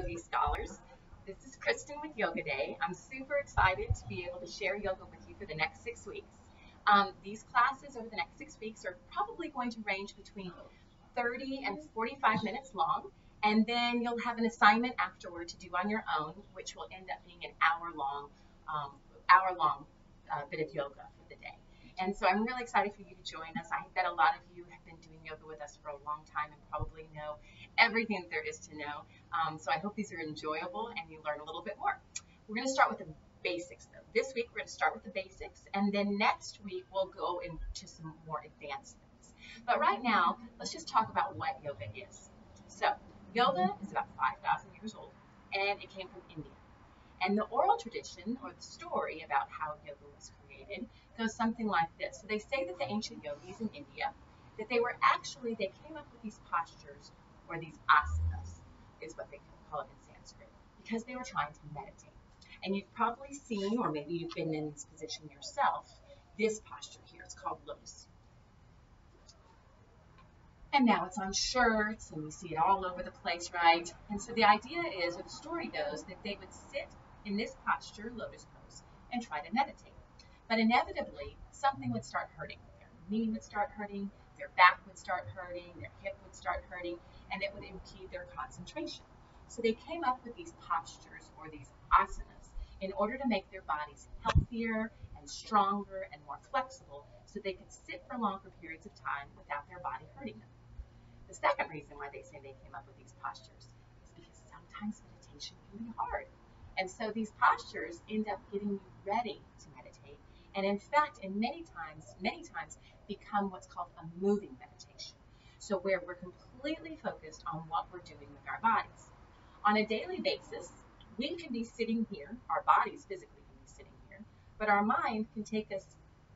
Yogi Scholars. This is Kristen with Yoga Day. I'm super excited to be able to share yoga with you for the next 6 weeks. These classes over the next 6 weeks are probably going to range between 30 and 45 minutes long, and then you'll have an assignment afterward to do on your own, which will end up being an hour long bit of yoga for the day. And so I'm really excited for you to join us. I bet a lot of you have been doing yoga with us for a long time and probably know everything that there is to know. So I hope these are enjoyable and you learn a little bit more. We're going to start with the basics though. This week we're going to start with the basics, and then next week we'll go into some more advanced things. But right now, let's just talk about what yoga is. So yoga is about 5,000 years old, and it came from India. And the oral tradition, or the story about how yoga was created, goes something like this. So they say that the ancient yogis in India, that they came up with these postures, or these asanas, is what they call it in Sanskrit, because they were trying to meditate. And you've probably seen, or maybe you've been in this position yourself, this posture here. It's called lotus. And now it's on shirts, and you see it all over the place, right? And so the idea is, or the story goes, that they would sit in this posture, lotus pose, and try to meditate. But inevitably, something would start hurting. Their knee would start hurting, their back would start hurting, their hip would start hurting, and it would impede their concentration. So they came up with these postures, or these asanas, in order to make their bodies healthier and stronger and more flexible, so they could sit for longer periods of time without their body hurting them. The second reason why they say they came up with these postures is because sometimes meditation can be hard. And so these postures end up getting you ready to meditate, and in fact, many times become what's called a moving meditation. So where we're completely focused on what we're doing with our bodies. On a daily basis, we can be sitting here, our bodies physically can be sitting here, but our mind can take us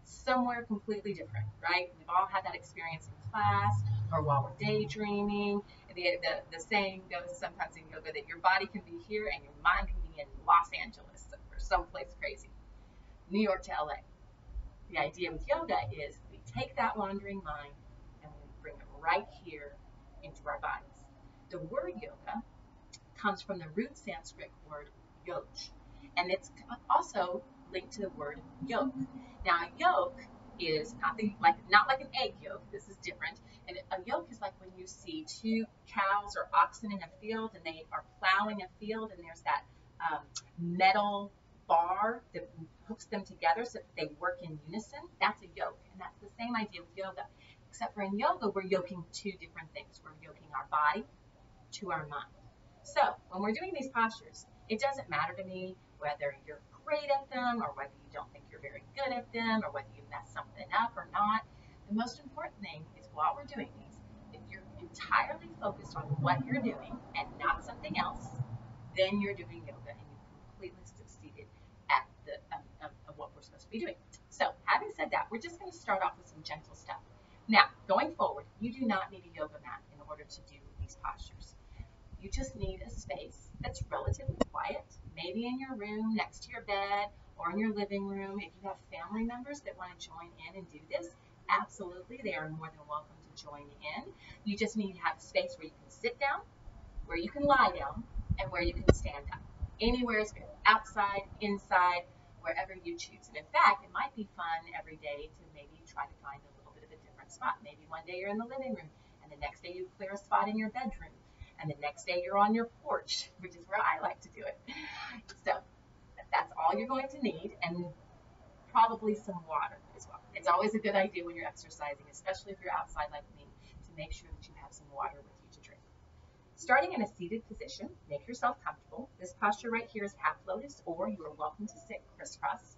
somewhere completely different, right? We've all had that experience in class or while we're daydreaming. The saying goes sometimes in yoga that your body can be here and your mind can be in Los Angeles or someplace crazy, New York to LA. The idea with yoga is we take that wandering mind and we bring it right here into our bodies. The word yoga comes from the root Sanskrit word yoj, and it's also linked to the word yolk. Now, a yolk is not like an egg yolk. This is different. And a yolk is like when you see two cows or oxen in a field, and they are plowing a field, and there's that metal bar that hooks them together so that they work in unison. That's a yoke, and that's the same idea with yoga, except for in yoga we're yoking two different things. We're yoking our body to our mind. So when we're doing these postures, it doesn't matter to me whether you're great at them or whether you don't think you're very good at them or whether you mess something up or not. The most important thing is while we're doing these, if you're entirely focused on what you're doing and not something else, then you're doing yoga and you've completely succeeded at of what we're supposed to be doing. So having said that, we're just going to start off with some gentle stuff. Now, going forward, you do not need a yoga mat in order to do these postures. You just need a space that's relatively quiet, maybe in your room, next to your bed, or in your living room. If you have family members that want to join in and do this, absolutely, they are more than welcome to join in. You just need to have a space where you can sit down, where you can lie down, and where you can stand up. Anywhere is good, outside, inside, wherever you choose. And in fact, it might be fun every day to maybe try to find a little bit of a different spot. Maybe one day you're in the living room, and the next day you clear a spot in your bedroom. And the next day you're on your porch, which is where I like to do it. So that's all you're going to need, and probably some water as well. It's always a good idea when you're exercising, especially if you're outside like me, to make sure that you have some water with you to drink. Starting in a seated position, make yourself comfortable. This posture right here is half lotus, or you are welcome to sit crisscross.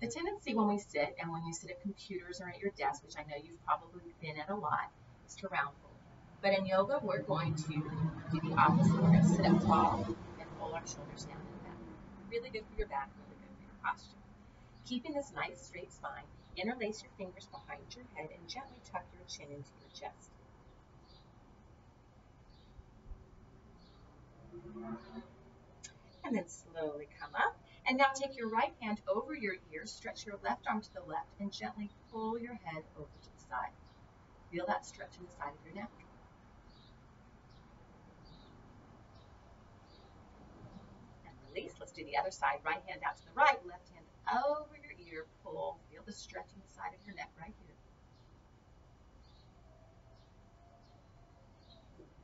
The tendency when we sit, and when you sit at computers or at your desk, which I know you've probably been at a lot, is to round fold. But in yoga, we're going to do the opposite. We're going to sit up tall and roll our shoulders down and back. Really good for your back, really good for your posture. Keeping this nice straight spine, interlace your fingers behind your head and gently tuck your chin into your chest. And then slowly come up. And now take your right hand over your ear, stretch your left arm to the left, and gently pull your head over to the side. Feel that stretch in the side of your neck. release. Let's do the other side. Right hand out to the right, left hand over your ear, pull. Feel the stretch in the side of your neck right here.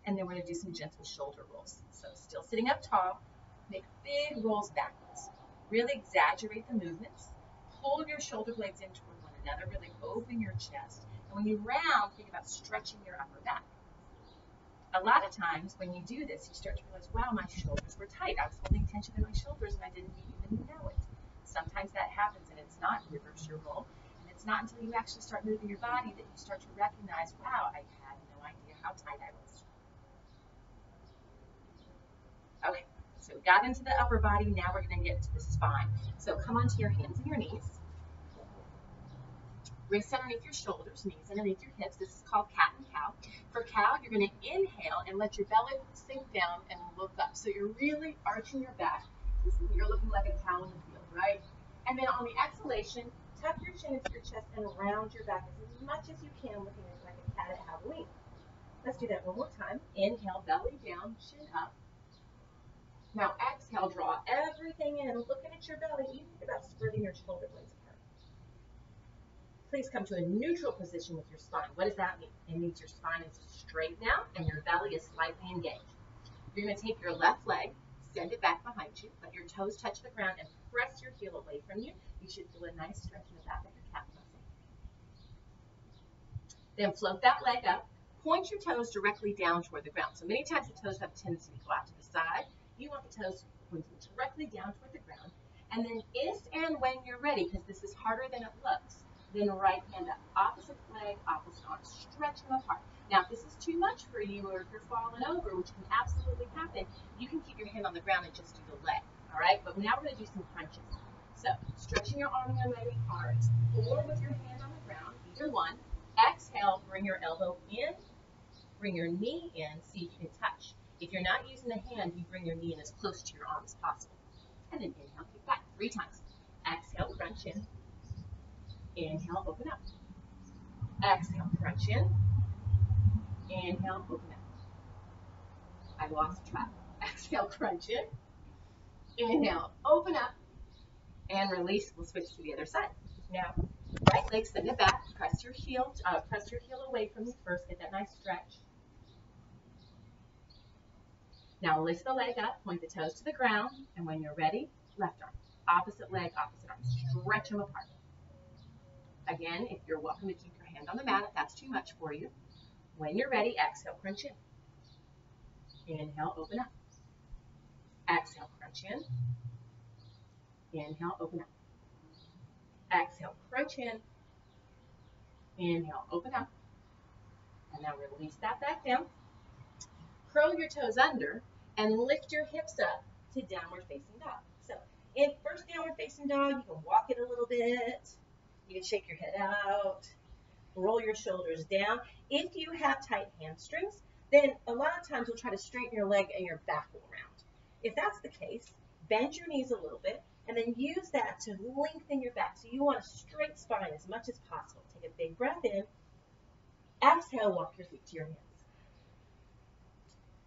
And then we're going to do some gentle shoulder rolls. So still sitting up tall, make big rolls backwards. Really exaggerate the movements. Pull your shoulder blades in toward one another. Really open your chest. And when you round, think about stretching your upper back. A lot of times when you do this, you start to realize, wow, my shoulders were tight. I was holding tension in my shoulders and I didn't even know it. Sometimes that happens and it's not reverse your roll. And it's not until you actually start moving your body that you start to recognize, wow, I had no idea how tight I was. Okay, so we got into the upper body. Now we're going to get into the spine. So come onto your hands and your knees. Wrists underneath your shoulders, knees underneath your hips. This is called cat and cow. For cow, you're going to inhale and let your belly sink down and look up. So you're really arching your back. You're looking like a cow in the field, right? And then on the exhalation, tuck your chin into your chest and round your back as much as you can, looking like a cat at Halloween. Let's do that one more time. Inhale, belly down, chin up. Now exhale, draw everything in, looking at your belly, even think about spreading your shoulder blades apart. Please come to a neutral position with your spine. What does that mean? It means your spine is straight now and your belly is slightly engaged. You're going to take your left leg, send it back behind you, let your toes touch the ground and press your heel away from you. You should feel a nice stretch in the back of your calf muscle. Then float that leg up. Point your toes directly down toward the ground. So many times the toes have a tendency to go out to the side. You want the toes pointing directly down toward the ground. And then if and when you're ready, because this is harder than it looks, then right hand up, opposite leg, opposite arm. Stretch them apart. Now, if this is too much for you, or if you're falling over, which can absolutely happen, you can keep your hand on the ground and just do the leg. All right? But now we're going to do some crunches. So, stretching your arm and your leg apart, or with your hand on the ground, either one. Exhale, bring your elbow in, bring your knee in, see if you can touch. If you're not using the hand, you bring your knee in as close to your arm as possible. And then inhale, kick back 3 times. Exhale, crunch in. Inhale, open up. Exhale, crunch in. Inhale, open up. I lost track. Exhale, crunch in. Inhale, open up. And release. We'll switch to the other side. Now, right leg, send it back. Press your heel away from you first. Get that nice stretch. Now lift the leg up. Point the toes to the ground. And when you're ready, left arm. Opposite leg, opposite arm. Stretch them apart. Again, if you're welcome to keep your hand on the mat, if that's too much for you. When you're ready, exhale, crunch in. Inhale, open up. Exhale, crunch in. Inhale, open up. Exhale, crunch in. Inhale, open up. And now release that back down. Curl your toes under and lift your hips up to downward facing dog. So in first downward facing dog, you can walk it a little bit. You can shake your head out. Roll your shoulders down. If you have tight hamstrings, then a lot of times you'll try to straighten your leg and your back will round. If that's the case, bend your knees a little bit and then use that to lengthen your back. So you want a straight spine as much as possible. Take a big breath in. Exhale, walk your feet to your hands.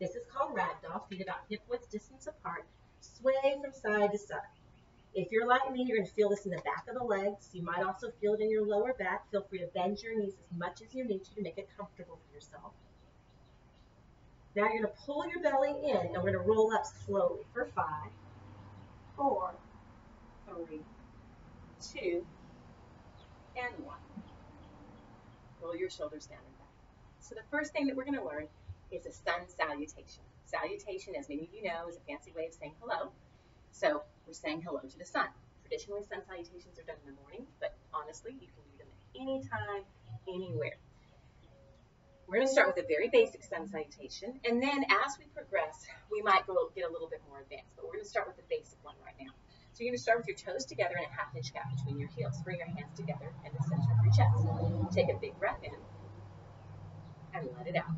This is called ragdoll, feet about hip width distance apart. Sway from side to side. If you're like me, you're going to feel this in the back of the legs. You might also feel it in your lower back. Feel free to bend your knees as much as you need to make it comfortable for yourself. Now you're going to pull your belly in, and we're going to roll up slowly for 5, 4, 3, 2, and 1. Roll your shoulders down and back. So the first thing that we're going to learn is a sun salutation. Salutation, as many of you know, is a fancy way of saying hello. So we're saying hello to the sun. Traditionally, sun salutations are done in the morning, but honestly, you can do them at any time, anywhere. We're going to start with a very basic sun salutation, and then as we progress, we might get a little bit more advanced, but we're going to start with the basic one right now. So you're going to start with your toes together and a half-inch gap between your heels. Bring your hands together in the center of your chest. Take a big breath in and let it out.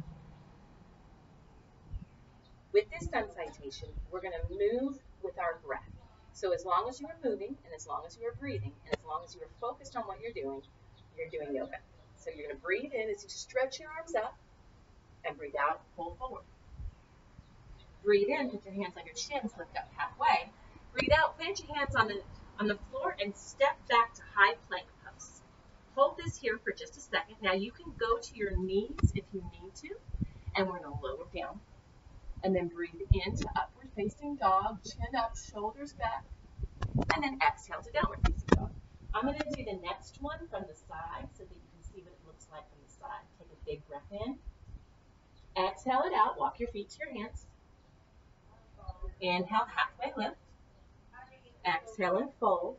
With this sun salutation, we're going to move with our breath. So as long as you are moving, and as long as you are breathing, and as long as you are focused on what you're doing yoga. So you're going to breathe in as you stretch your arms up, and breathe out, pull forward. Breathe in, put your hands on your chins, lift up halfway, Breathe out, plant your hands on the floor and step back to high plank pose. Hold this here for just a second. Now you can go to your knees if you need to, and we're gonna lower down. And then breathe into upward facing dog, chin up, shoulders back, and then exhale to downward facing dog. I'm gonna do the next one from the side so that you can see what it looks like from the side. Take a big breath in. Exhale it out, walk your feet to your hands. Inhale, halfway lift. Exhale and fold.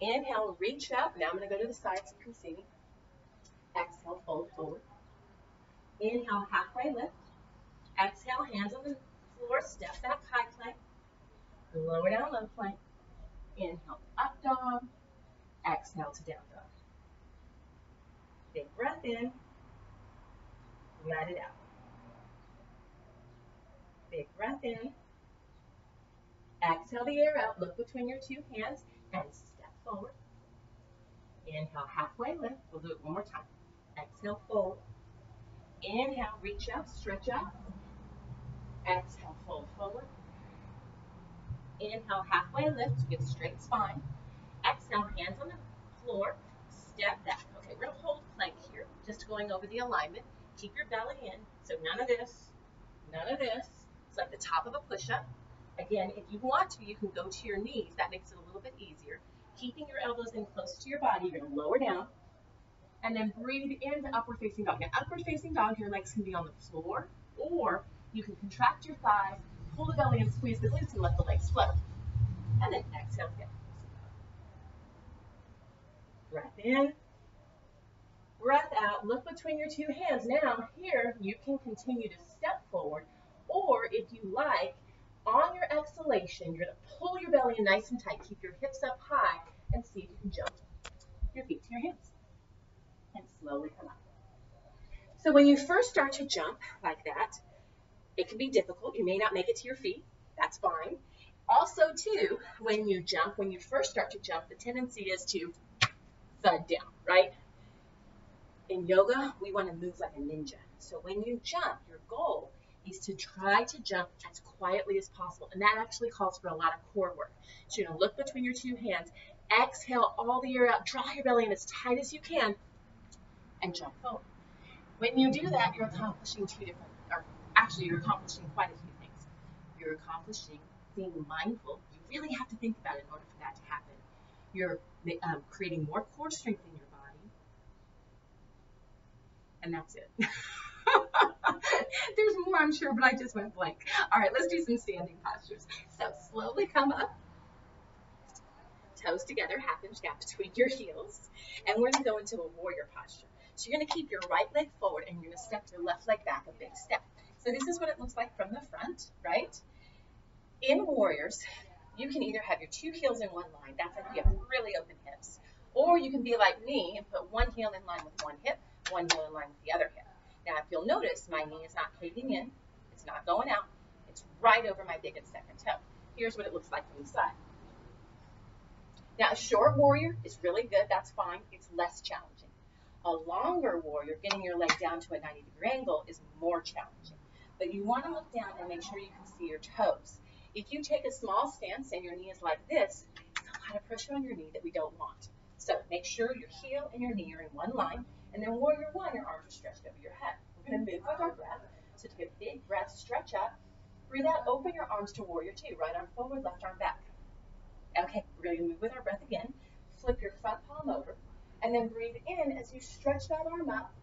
Inhale, reach up. Now I'm going to go to the side so you can see me. Exhale, fold forward. Inhale, halfway lift. Exhale, hands on the floor, step back, high plank. Lower down, low plank. Inhale, up dog. Exhale to down dog. Big breath in. Let it out. Big breath in. Exhale the air out. Look between your two hands and step forward. Inhale, halfway lift. We'll do it one more time. Exhale, fold. Inhale, reach up, stretch up. Exhale, fold forward. Inhale, halfway lift. Get a straight spine. Exhale, hands on the floor. Step back. Okay, we're going to hold plank here. Just going over the alignment. Keep your belly in. So none of this. None of this. It's like the top of a push-up. Again, if you want to, you can go to your knees. That makes it a little bit easier. Keeping your elbows in close to your body, you're going to lower down. And then breathe into upward facing dog. Now, upward facing dog, your legs can be on the floor, or you can contract your thighs, pull the belly and squeeze the glutes and let the legs float. And then exhale again. Breath in. Breath out. Look between your two hands. Now, here, you can continue to step forward, or if you like, on your exhalation, you're going to pull your belly in nice and tight. Keep your hips up high and see if you can jump your feet to your hands. And slowly come up. So when you first start to jump like that, it can be difficult. You may not make it to your feet. That's fine. Also, too, when you jump, when you first start to jump, the tendency is to thud down, right? In yoga, we want to move like a ninja. So when you jump, your goal is to try to jump as quietly as possible. And that actually calls for a lot of core work. So you're going to look between your two hands, exhale all the air out, draw your belly in as tight as you can, and jump forward. When you do that, you're accomplishing you're accomplishing quite a few things. You're accomplishing being mindful. You really have to think about it in order for that to happen. You're creating more core strength in your body. And that's it. There's more, I'm sure, but I just went blank. All right, let's do some standing postures. So slowly come up. Toes together, half-inch gap between your heels. And we're going to go into a warrior posture. So you're going to keep your right leg forward and you're going to step your left leg back a big step. So this is what it looks like from the front, right? In warriors, you can either have your two heels in one line. That's if you have really open hips. Or you can be like me and put one heel in line with one hip, one heel in line with the other hip. Now, if you'll notice, my knee is not caving in. It's not going out. It's right over my biggest second toe. Here's what it looks like from the side. Now, a short warrior is really good. That's fine. It's less challenging. A longer warrior, getting your leg down to a 90-degree angle, is more challenging. But you want to look down and make sure you can see your toes. If you take a small stance and your knee is like this, it's a lot of pressure on your knee that we don't want. So make sure your heel and your knee are in one line. And then warrior one, your arms are stretched over your head. We're going to move with our breath. So take a big breath, stretch up. Breathe out, open your arms to warrior two. Right arm forward, left arm back. Okay, we're going to move with our breath again. Flip your front palm over. And then breathe in as you stretch that arm up.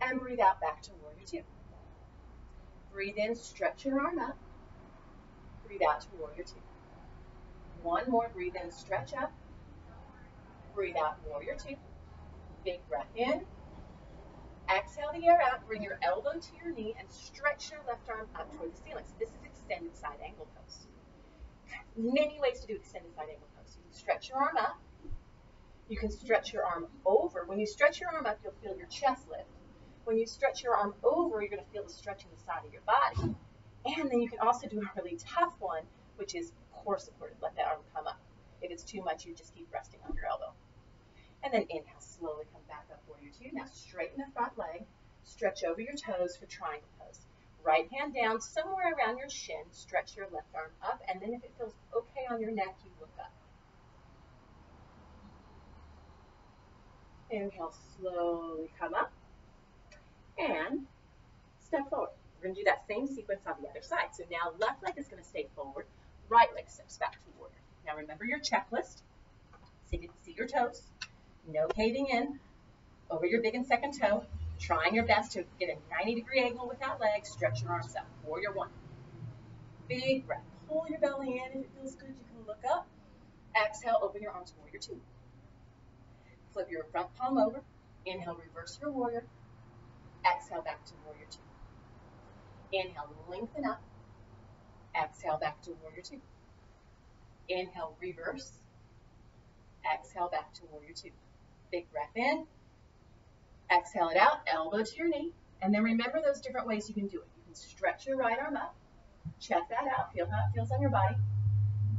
And breathe out back to warrior two. Breathe in, stretch your arm up. Breathe out to warrior two. One more, breathe in, stretch up. Breathe out, warrior two. Big breath in. Exhale the air out. Bring your elbow to your knee and stretch your left arm up toward the ceiling. So this is extended side angle pose. Many ways to do extended side angle pose. You can stretch your arm up. You can stretch your arm over. When you stretch your arm up, you'll feel your chest lift. When you stretch your arm over, you're going to feel the stretch in the side of your body. And then you can also do a really tough one, which is core supported. Let that arm come up. If it's too much, you just keep resting on your elbow. And then inhale, slowly come back up, warrior two. Now straighten the front leg. Stretch over your toes for triangle pose. right hand down somewhere around your shin. Stretch your left arm up, and then if it feels okay on your neck, you look up. Inhale, slowly come up, and step forward. We're going to do that same sequence on the other side. So now left leg is going to stay forward, right leg steps back to warrior. Now remember your checklist. See your toes, no caving in, over your big and second toe, trying your best to get a 90-degree angle with that leg. Stretch your arms up. Warrior one. Big breath. Pull your belly in. If it feels good, you can look up. Exhale, open your arms, warrior two. Flip your front palm over. Inhale, reverse your warrior. Exhale, back to warrior two. Inhale, lengthen up. Exhale, back to warrior two. Inhale, reverse. Exhale, back to warrior two. Big breath in. Exhale it out, elbow to your knee. And then remember those different ways you can do it. You can stretch your right arm up. Check that out. Feel how it feels on your body.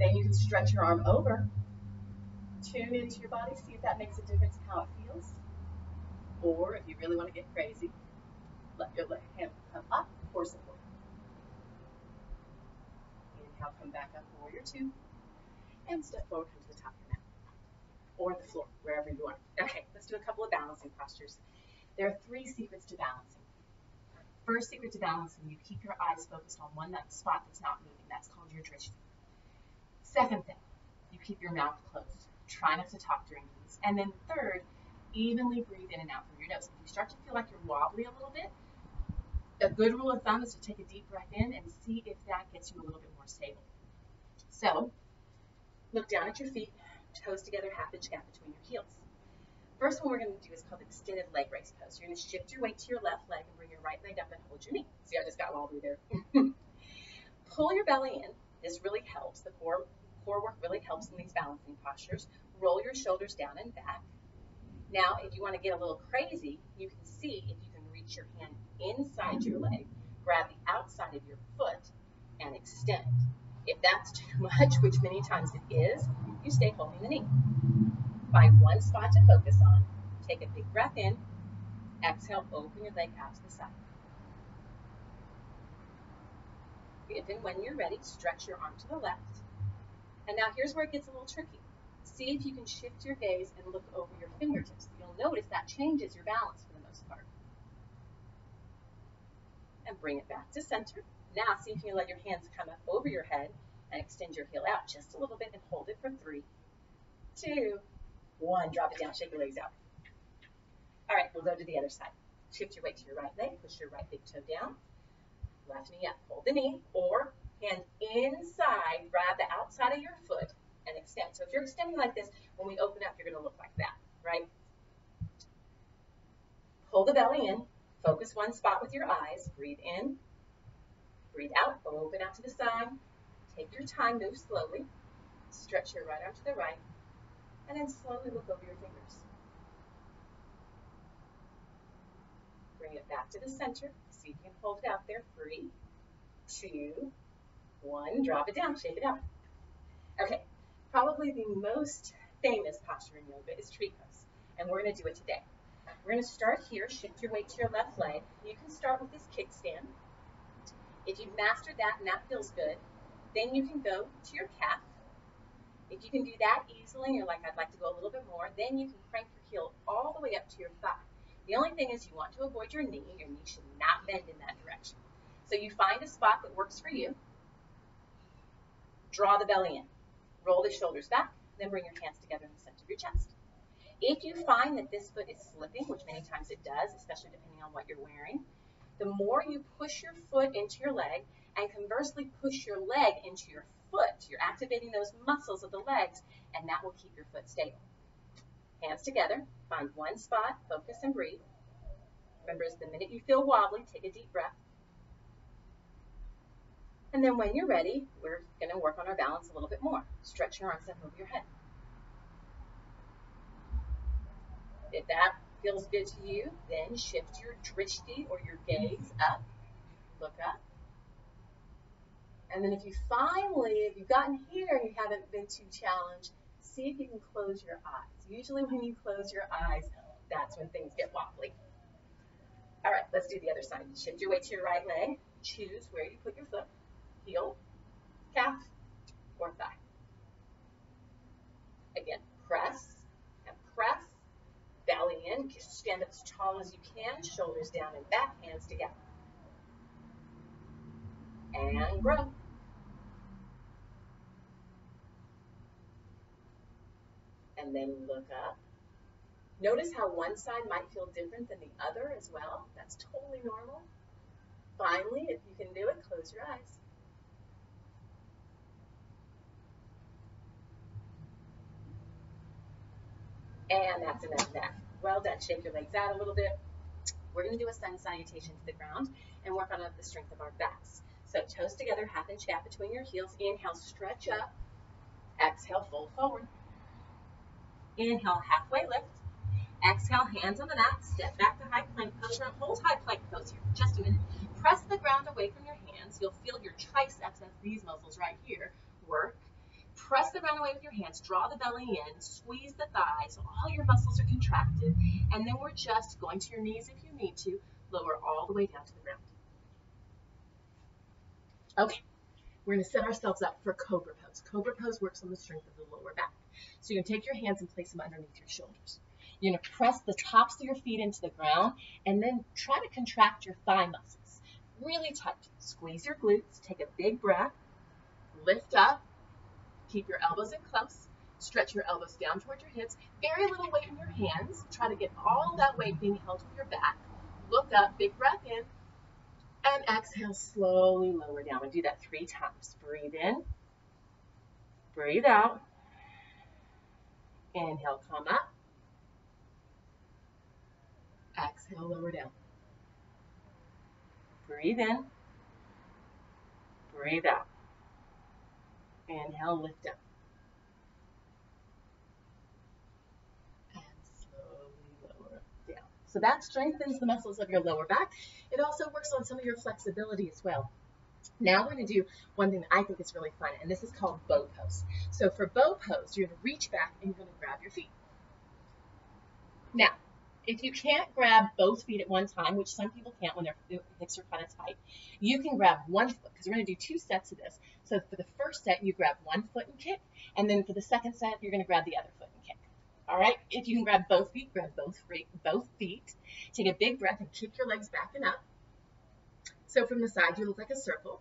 Then you can stretch your arm over. Tune into your body. See if that makes a difference in how it feels. Or if you really want to get crazy, let your hand come up for support. Inhale, come back up, warrior two. And step forward, come to the top of your mat. Or the floor, wherever you are. Okay, let's do a couple of balancing postures. There are three secrets to balancing. First secret to balancing, you keep your eyes focused on one spot that's not moving. That's called your drishti. Second thing, you keep your mouth closed. Try not to talk during these. And then third, evenly breathe in and out through your nose. If you start to feel like you're wobbly a little bit, a good rule of thumb is to take a deep breath in and see if that gets you a little bit more stable. So, look down at your feet, toes together, half-inch gap between your heels. First one we're going to do is called extended leg raise pose. You're going to shift your weight to your left leg and bring your right leg up and hold your knee. See, I just got wobbly there. Pull your belly in. This really helps. The core work really helps in these balancing postures. Roll your shoulders down and back. Now, if you want to get a little crazy, you can see if you can reach your hand inside your leg, grab the outside of your foot, and extend. If that's too much, which many times it is, you stay holding the knee. Find one spot to focus on. Take a big breath in. Exhale, open your leg out to the side. If and when you're ready, stretch your arm to the left. And now here's where it gets a little tricky. See if you can shift your gaze and look over your fingertips. You'll notice that changes your balance for the most part. And bring it back to center. Now see if you can let your hands come up over your head and extend your heel out just a little bit and hold it for 3, 2, 1. Drop it down, shake your legs out. All right, we'll go to the other side. Shift your weight to your right leg, push your right big toe down, left knee up, hold the knee, or hand inside, grab the outside of your foot and extend. So if you're extending like this, when we open up, you're gonna look like that, right? Pull the belly in, focus one spot with your eyes, breathe in, breathe out, open out to the side, take your time, move slowly, stretch your right arm to the right, and then slowly look over your fingers. Bring it back to the center. See if you can hold it out there. 3, 2, 1. Drop it down. Shake it out. Okay. Probably the most famous posture in yoga is tree pose. And we're going to do it today. We're going to start here. Shift your weight to your left leg. You can start with this kickstand. If you've mastered that and that feels good, then you can go to your calf. If you can do that easily, and you're like, I'd like to go a little bit more, then you can crank your heel all the way up to your thigh. The only thing is you want to avoid your knee. Your knee should not bend in that direction. So you find a spot that works for you. Draw the belly in. Roll the shoulders back. Then bring your hands together in the center of your chest. If you find that this foot is slipping, which many times it does, especially depending on what you're wearing, the more you push your foot into your leg and conversely push your leg into your foot, you're activating those muscles of the legs, and that will keep your foot stable. Hands together, find one spot, focus and breathe. Remember, the minute you feel wobbly, take a deep breath. And then when you're ready, we're going to work on our balance a little bit more. Stretch your arms up over your head. If that feels good to you, then shift your drishti or your gaze up. Look up. And then if you've gotten here and you haven't been too challenged, see if you can close your eyes. Usually when you close your eyes, that's when things get wobbly. All right, let's do the other side. Shift your weight to your right leg. Choose where you put your foot, heel, calf, or thigh. Again, press and press, belly in, stand up as tall as you can, shoulders down and back, hands together. And grow. And then look up. Notice how one side might feel different than the other as well. That's totally normal. Finally, if you can do it, close your eyes. And that's enough of that. Well done. Shake your legs out a little bit. We're going to do a sun salutation to the ground and work on the strength of our backs. So toes together, half inch gap between your heels. Inhale, stretch up. Exhale, fold forward. Inhale, halfway lift. Exhale, hands on the mat. Step back to high plank pose. Hold high plank pose here. Just a minute. Press the ground away from your hands. You'll feel your triceps, that's these muscles right here, work. Press the ground away with your hands. Draw the belly in. Squeeze the thighs. So all your muscles are contracted. And then we're just going to your knees if you need to. Lower all the way down to the ground. Okay. We're going to set ourselves up for Cobra Pose. Cobra Pose works on the strength of the lower back. So you're going to take your hands and place them underneath your shoulders. You're going to press the tops of your feet into the ground and then try to contract your thigh muscles. Really tight. Squeeze your glutes. Take a big breath. Lift up. Keep your elbows in close. Stretch your elbows down toward your hips. Very little weight in your hands. Try to get all that weight being held with your back. Look up. Big breath in. And exhale, slowly lower down. We do that 3 times. Breathe in. Breathe out. Inhale, come up. Exhale, lower down. Breathe in. Breathe out. Inhale, lift up. And slowly lower down. So that strengthens the muscles of your lower back. It also works on some of your flexibility as well. Now we're going to do one thing that I think is really fun, and this is called bow pose. So for bow pose, you're going to reach back and you're going to grab your feet. Now, if you can't grab both feet at one time, which some people can't when their hips are kind of tight, you can grab one foot, because we're going to do 2 sets of this. So for the first set, you grab one foot and kick, and then for the second set, you're going to grab the other foot and kick. All right? If you can grab both feet, grab both feet. Take a big breath and kick your legs back and up. So from the side, you look like a circle.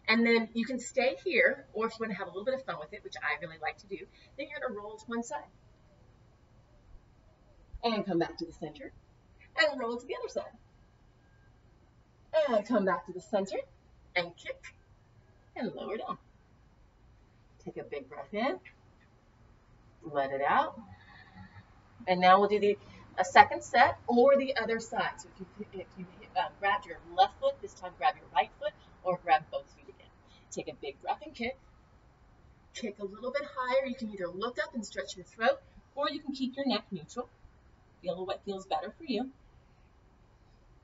And then you can stay here, or if you want to have a little bit of fun with it, which I really like to do, then you're going to roll to one side. And come back to the center. And roll to the other side. And come back to the center. And kick. And lower down. Take a big breath in. Let it out. And now we'll do a second set or the other side. So if you grab your left foot, this time grab your right foot, or grab both feet again. Take a big breath and kick. Kick a little bit higher. You can either look up and stretch your throat, or you can keep your neck neutral. Feel what feels better for you.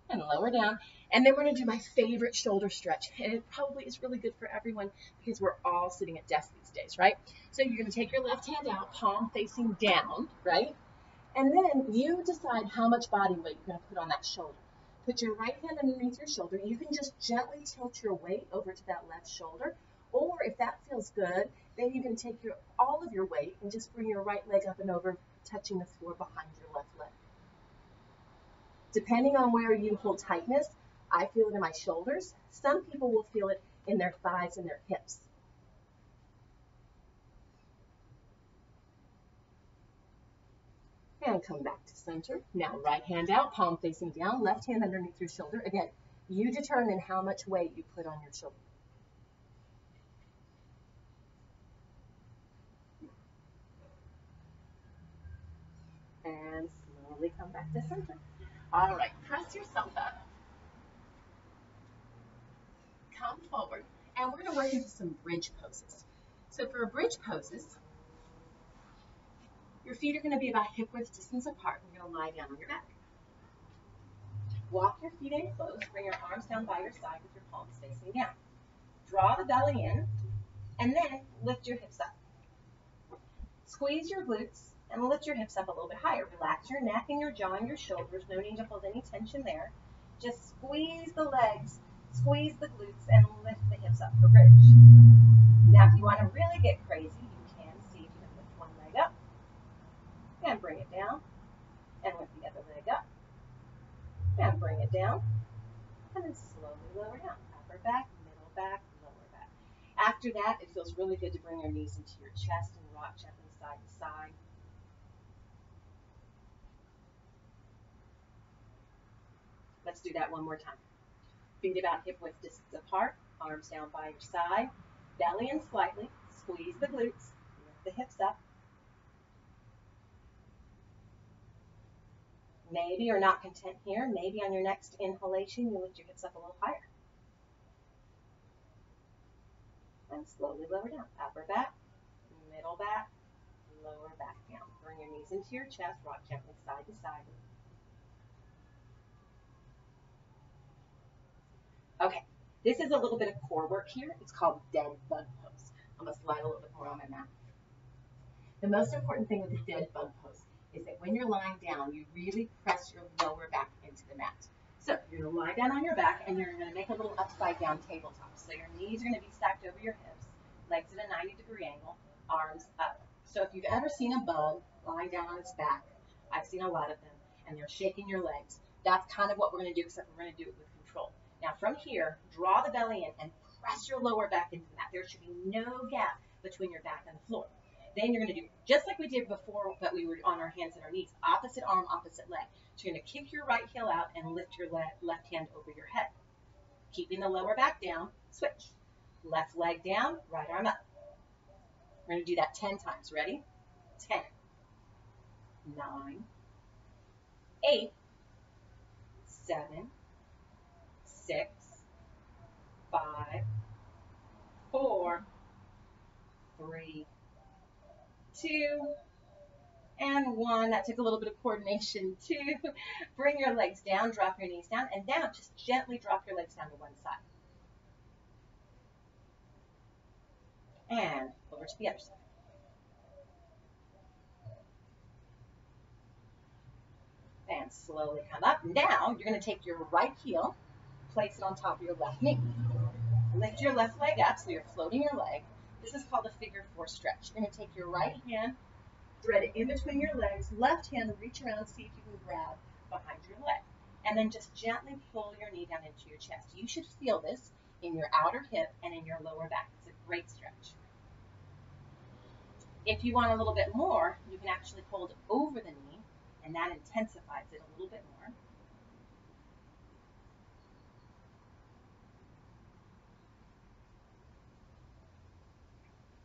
And lower down. And then we're going to do my favorite shoulder stretch. And it probably is really good for everyone because we're all sitting at desks these days, right? So you're going to take your left hand out, palm facing down, right? And then you decide how much body weight you're going to put on that shoulder. Put your right hand underneath your shoulder. You can just gently tilt your weight over to that left shoulder. Or if that feels good, then you can take all of your weight and just bring your right leg up and over, touching the floor behind your left leg. Depending on where you hold tightness, I feel it in my shoulders. Some people will feel it in their thighs and their hips. And come back to center. Now right hand out, palm facing down, left hand underneath your shoulder. Again, you determine how much weight you put on your shoulder. And slowly come back to center. All right, press yourself up. Come forward. And we're going to work into some bridge poses. So for bridge poses, your feet are going to be about hip width distance apart. You're going to lie down on your back. Walk your feet in close. Bring your arms down by your side with your palms facing down. Draw the belly in, and then lift your hips up. Squeeze your glutes and lift your hips up a little bit higher. Relax your neck and your jaw and your shoulders. No need to hold any tension there. Just squeeze the legs Squeeze the glutes and lift the hips up for bridge. Now, if you want to really get crazy, you can see if you can lift one leg up and bring it down, and lift the other leg up and bring it down, and then slowly lower down. Upper back, middle back, lower back. After that, it feels really good to bring your knees into your chest and rock gently side to side. Let's do that one more time. Feet about hip width distance apart, arms down by your side, belly in slightly, squeeze the glutes, lift the hips up. Maybe you're not content here. Maybe on your next inhalation, you lift your hips up a little higher. And slowly lower down. Upper back, middle back, lower back down. Bring your knees into your chest, rock gently side to side. Okay, this is a little bit of core work here. It's called dead bug pose. I'm going to slide a little bit more on my mat. The most important thing with the dead bug pose is that when you're lying down, you really press your lower back into the mat. So you're going to lie down on your back, and you're going to make a little upside down tabletop. So your knees are going to be stacked over your hips, legs at a 90-degree angle, arms up. So if you've ever seen a bug lying down on its back, I've seen a lot of them, and they're shaking your legs. That's kind of what we're going to do, except we're going to do it with control. Now from here, draw the belly in and press your lower back into the mat. There should be no gap between your back and the floor. Then you're going to do just like we did before, but we were on our hands and our knees. Opposite arm, opposite leg. So you're going to kick your right heel out and lift your left hand over your head. Keeping the lower back down, switch. Left leg down, right arm up. We're going to do that 10 times. Ready? 10, 9, 8, 7, 6, 5, 4, 3, 2, and 1. That took a little bit of coordination too. Bring your legs down, drop your knees down, and now just gently drop your legs down to one side. And over to the other side. And slowly come up. Now you're going to take your right heel, place it on top of your left knee. Lift your left leg up so you're floating your leg. This is called a figure 4 stretch. You're going to take your right hand, thread it in between your legs, left hand, reach around, see if you can grab behind your leg. And then just gently pull your knee down into your chest. You should feel this in your outer hip and in your lower back. It's a great stretch. If you want a little bit more, you can actually hold over the knee, and that intensifies it a little bit more.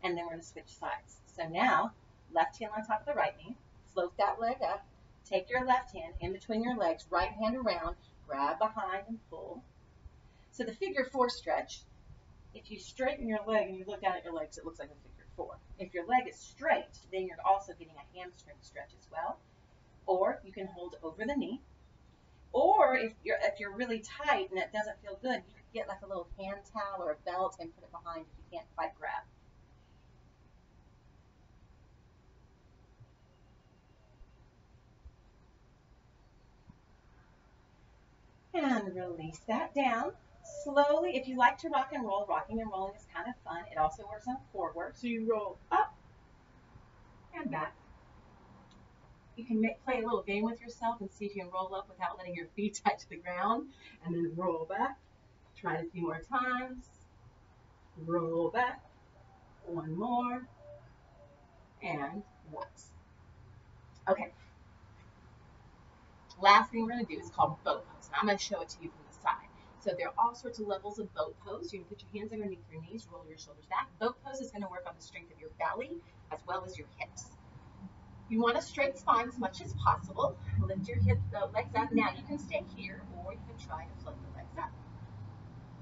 And then we're going to switch sides. So now, left heel on top of the right knee, float that leg up, take your left hand in between your legs, right hand around, grab behind and pull. So the figure 4 stretch, if you straighten your leg and you look down at your legs, it looks like a figure 4. If your leg is straight, then you're also getting a hamstring stretch as well. Or you can hold over the knee. Or if you're really tight and it doesn't feel good, you could get like a little hand towel or a belt and put it behind if you can't quite grab. And release that down. Slowly, if you like to rock and roll, rocking and rolling is kind of fun. It also works on core work. So you roll up and back. You can play a little game with yourself and see if you can roll up without letting your feet touch the ground. And then roll back. Try it a few more times. Roll back. One more. And once. Okay. Last thing we're going to do is called boat pose. Now I'm going to show it to you from the side. So there are all sorts of levels of boat pose. You can put your hands underneath your knees, roll your shoulders back. Boat pose is going to work on the strength of your belly as well as your hips. You want a straight spine as much as possible. Lift your legs up. Now you can stay here or you can try to float the legs up.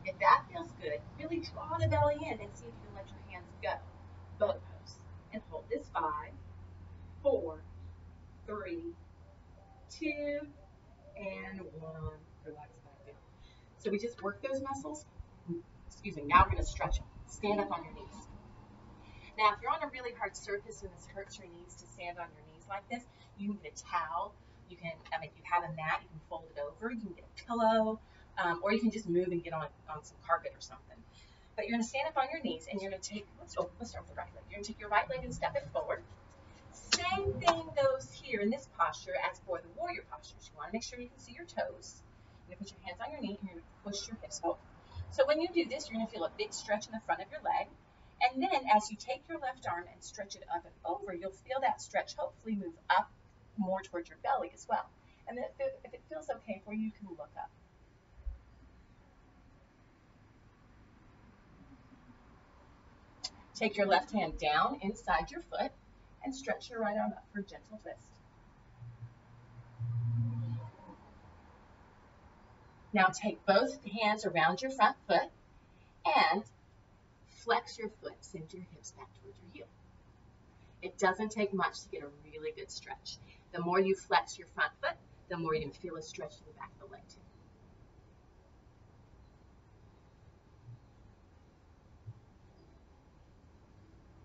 If that feels good, really draw the belly in and see if you can let your hands go. Boat pose. And hold this 5, 4, 3, 2, and 1. Relax back down. So we just work those muscles. Excuse me. Now we're going to stretch them. Stand up on your knees. Now, if you're on a really hard surface and this hurts your knees to stand on your knees like this, you can get a towel. You can, if you have a mat, you can fold it over. You can get a pillow, or you can just move and get on some carpet or something. But you're going to stand up on your knees, and you're going to take, let's start with the right leg. You're going to take your right leg and step it forward. Same thing goes here in this posture as for the warrior postures. You want to make sure you can see your toes. You're going to put your hands on your knee, and you're going to push your hips forward. So when you do this, you're going to feel a big stretch in the front of your leg. And then as you take your left arm and stretch it up and over, you'll feel that stretch hopefully move up more towards your belly as well. And then if it feels okay for you, you can look up. Take your left hand down inside your foot and stretch your right arm up for a gentle twist. Now take both hands around your front foot and flex your foot, send your hips back towards your heel. It doesn't take much to get a really good stretch. The more you flex your front foot, the more you're going to feel a stretch to the back of the leg too.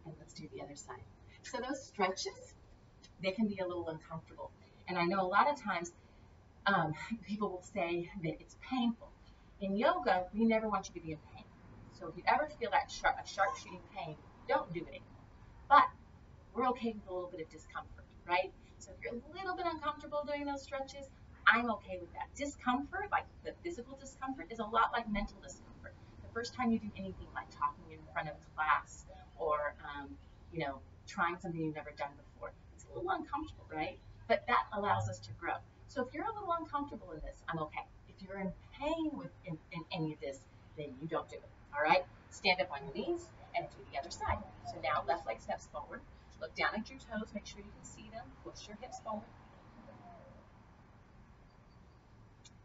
And let's do the other side. So those stretches, they can be a little uncomfortable. And I know a lot of times people will say that it's painful. In yoga, we never want you to be in pain. So if you ever feel that sharp shooting pain, don't do it anymore. But we're okay with a little bit of discomfort, right? So if you're a little bit uncomfortable doing those stretches, I'm okay with that. Discomfort, like the physical discomfort, is a lot like mental discomfort. The first time you do anything like talking in front of a class or, trying something you've never done before, it's a little uncomfortable, right? But that allows us to grow. So if you're a little uncomfortable in this, I'm okay. If you're in pain in any of this, then you don't do it, all right? Stand up on your knees and do the other side. So now left leg steps forward. Look down at your toes, make sure you can see them. Push your hips forward.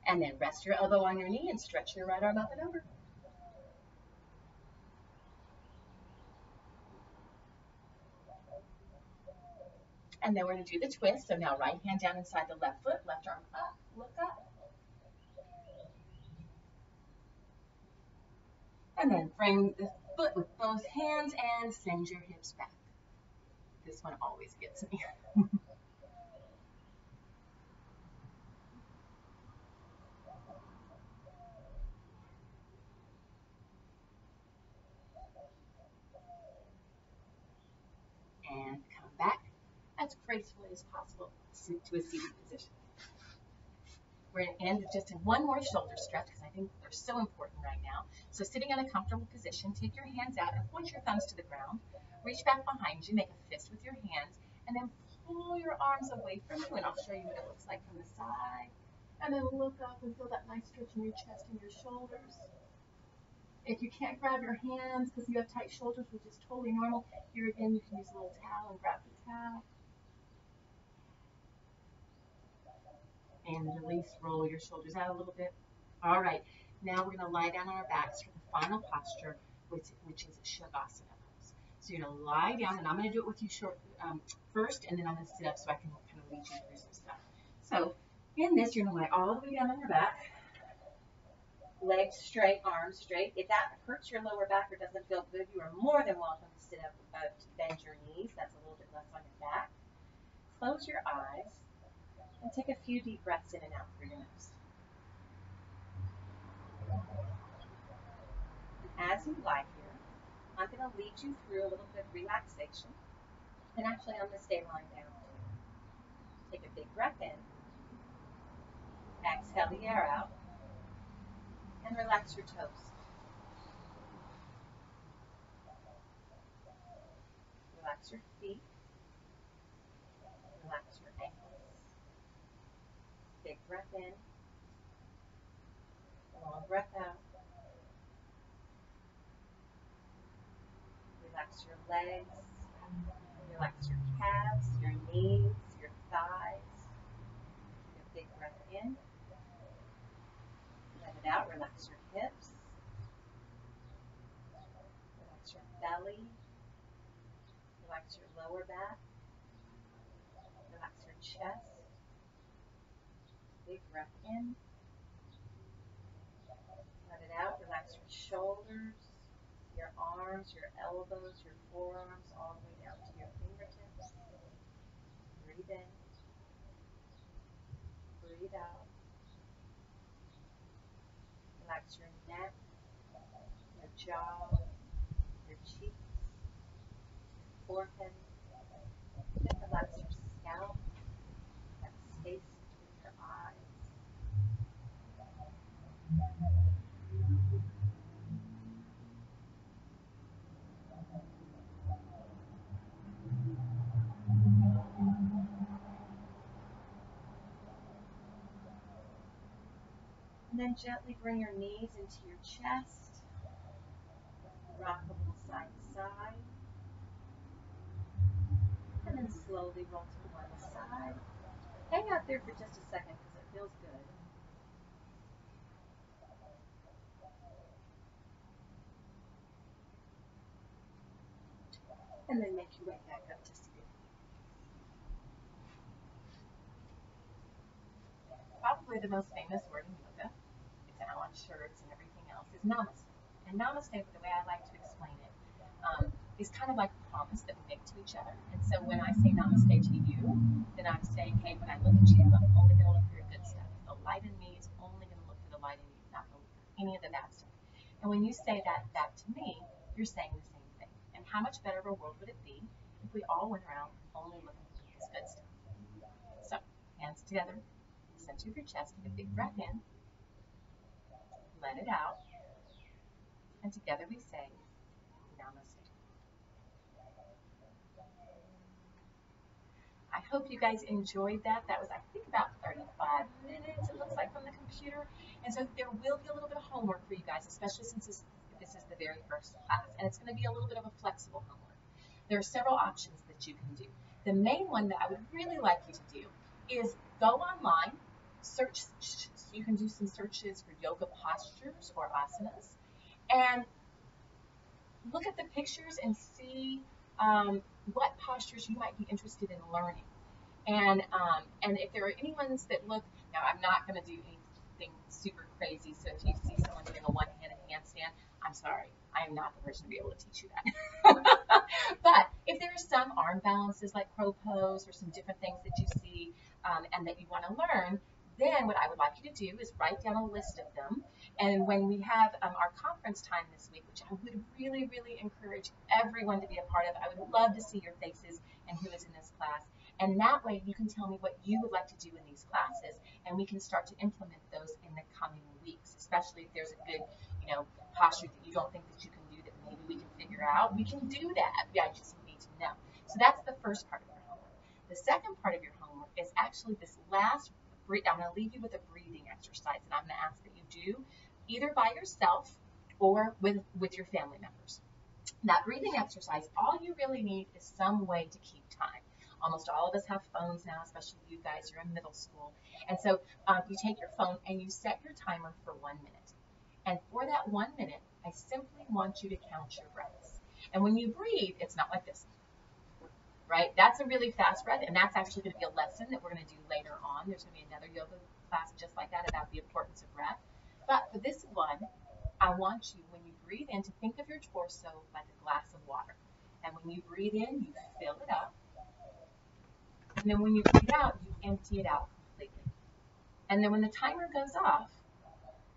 And then rest your elbow on your knee and stretch your right arm up and over. And then we're going to do the twist. So now right hand down inside the left foot, left arm up, look up. And then bring the foot with both hands and send your hips back. This one always gets me. And come back as gracefully as possible to a seated position. We're going to end with just one more shoulder stretch because I think they're so important right now. So sitting in a comfortable position, take your hands out and point your thumbs to the ground. Reach back behind you, make a fist with your hands, and then pull your arms away from you, and I'll show you what it looks like from the side. And then look up and feel that nice stretch in your chest and your shoulders. If you can't grab your hands because you have tight shoulders, which is totally normal, here again you can use a little towel and grab the towel. And release, roll your shoulders out a little bit. All right, now we're going to lie down on our backs for the final posture, which is Shavasana pose. So you're going to lie down, and I'm going to do it with you first, and then I'm going to sit up so I can kind of lead you through some stuff. So in this, you're going to lie all the way down on your back. Legs straight, arms straight. If that hurts your lower back or doesn't feel good, you are more than welcome to sit up, to bend your knees. That's a little bit less on your back. Close your eyes and take a few deep breaths in and out through your nose. As you lie here, I'm going to lead you through a little bit of relaxation. And actually, I'm going to stay lying down. Take a big breath in. Exhale the air out. And relax your toes. Relax your feet. Relax your ankles. Big breath in. Long breath out. Relax your legs. Relax your calves, your knees, your thighs. Take a big breath in. Let it out. Relax your hips. Relax your belly. Relax your lower back. Relax your chest. Big breath in. Let it out. Relax your shoulders, your arms, your elbows, your forearms, all the way down to your fingertips. Breathe in. Breathe out. relax your neck, your jaw, your cheeks, forehead. Then relax your scalp, that space between your eyes. And then gently bring your knees into your chest. Rock a little side to side. And then slowly roll to one side. Hang out there for just a second because it feels good. And then make your way back up to seated. Probably the most famous word in yoga, it's now on shirts and everything else, is namaste. And namaste, the way I like to explain it, is kind of like a promise that we make to each other. And so when I say namaste to you, then I'm saying, hey, when I look at you, I'm only going to look for your good stuff. The light in me is only going to look for the light in you, not any of the bad stuff. And when you say that back to me, you're saying the same thing. And how much better of a world would it be if we all went around only looking for this good stuff? So, hands together, center of your chest, take a big breath in, let it out, and together we say, namaste. I hope you guys enjoyed that. That was, I think, about 35 minutes, it looks like, from the computer. And so there will be a little bit of homework for you guys, especially since this is the very first class. And it's going to be a little bit of a flexible homework. There are several options that you can do. The main one that I would really like you to do is go online, search, so you can do some searches for yoga postures or asanas, and look at the pictures and see what postures you might be interested in learning. And if there are any ones that look, now I'm not going to do anything super crazy, so if you see someone doing a one-handed handstand, I'm sorry, I am not the person to be able to teach you that. But if there are some arm balances like crow pose or some different things that you see and that you want to learn, then what I would like you to do is write down a list of them. And when we have our conference time this week, which I would really, really encourage everyone to be a part of, I would love to see your faces and who is in this class. And that way you can tell me what you would like to do in these classes, and we can start to implement those in the coming weeks, especially if there's a good, posture that you don't think that you can do that maybe we can figure out. We can do that. Yeah, I just need to know. So that's the first part of your homework. The second part of your homework is actually this last. I'm going to leave you with a breathing exercise that I'm going to ask that you do either by yourself or with your family members. That breathing exercise, all you really need is some way to keep time. Almost all of us have phones now, especially you guys, you're in middle school. And so you take your phone and you set your timer for 1 minute. And for that 1 minute, I simply want you to count your breaths. And when you breathe, it's not like this. Right? That's a really fast breath, and that's actually going to be a lesson that we're going to do later on. There's going to be another yoga class just like that about the importance of breath. But for this one, I want you, when you breathe in, to think of your torso like a glass of water. And when you breathe in, you fill it up. And then when you breathe out, you empty it out completely. And then when the timer goes off,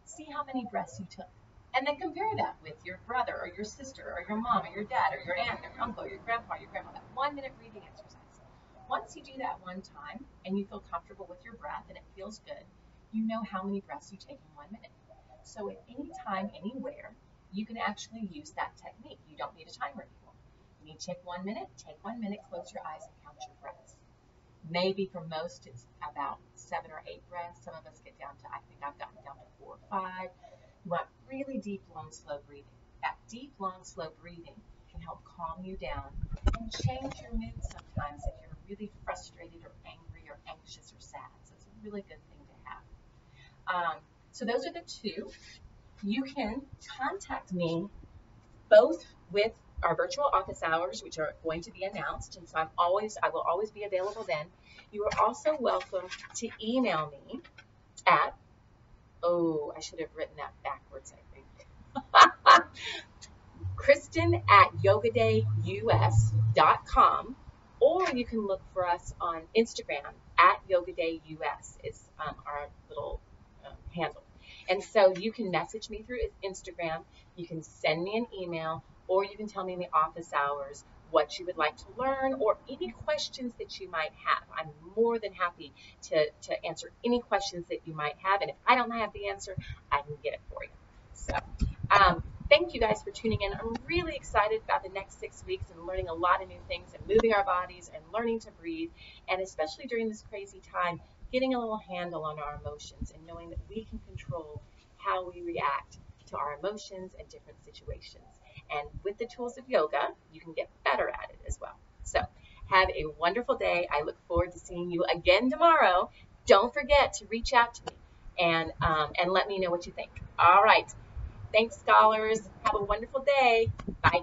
see how many breaths you took. And then compare that with your brother or your sister or your mom or your dad or your aunt or your uncle or your grandpa or your grandma. That 1 minute breathing exercise. Once you do that one time and you feel comfortable with your breath and it feels good, you know how many breaths you take in 1 minute. So at any time, anywhere, you can actually use that technique. You don't need a timer anymore. You need to take 1 minute, close your eyes and count your breaths. Maybe for most it's about 7 or 8 breaths. Some of us get down to, I think I've gotten down to 4 or 5. You want really deep, long, slow breathing. That deep, long, slow breathing can help calm you down and change your mood sometimes if you're really frustrated or angry or anxious or sad. So it's a really good thing to have. So those are the two. You can contact me both with our virtual office hours, which are going to be announced, and so I will always be available then. You are also welcome to email me at, I should have written that backwards, I think. Kristen@yogadayus.com, or you can look for us on Instagram @yogadayus is our little handle. And so you can message me through Instagram, you can send me an email, or you can tell me in the office hours what you would like to learn or any questions that you might have. I'm more than happy to answer any questions that you might have. And if I don't have the answer, I can get it for you. So thank you guys for tuning in. I'm really excited about the next 6 weeks and learning a lot of new things and moving our bodies and learning to breathe. And especially during this crazy time, getting a little handle on our emotions and knowing that we can control how we react to our emotions and different situations. And with the tools of yoga, you can get better at it as well. So have a wonderful day. I look forward to seeing you again tomorrow. Don't forget to reach out to me and let me know what you think. All right. Thanks, scholars. Have a wonderful day. Bye.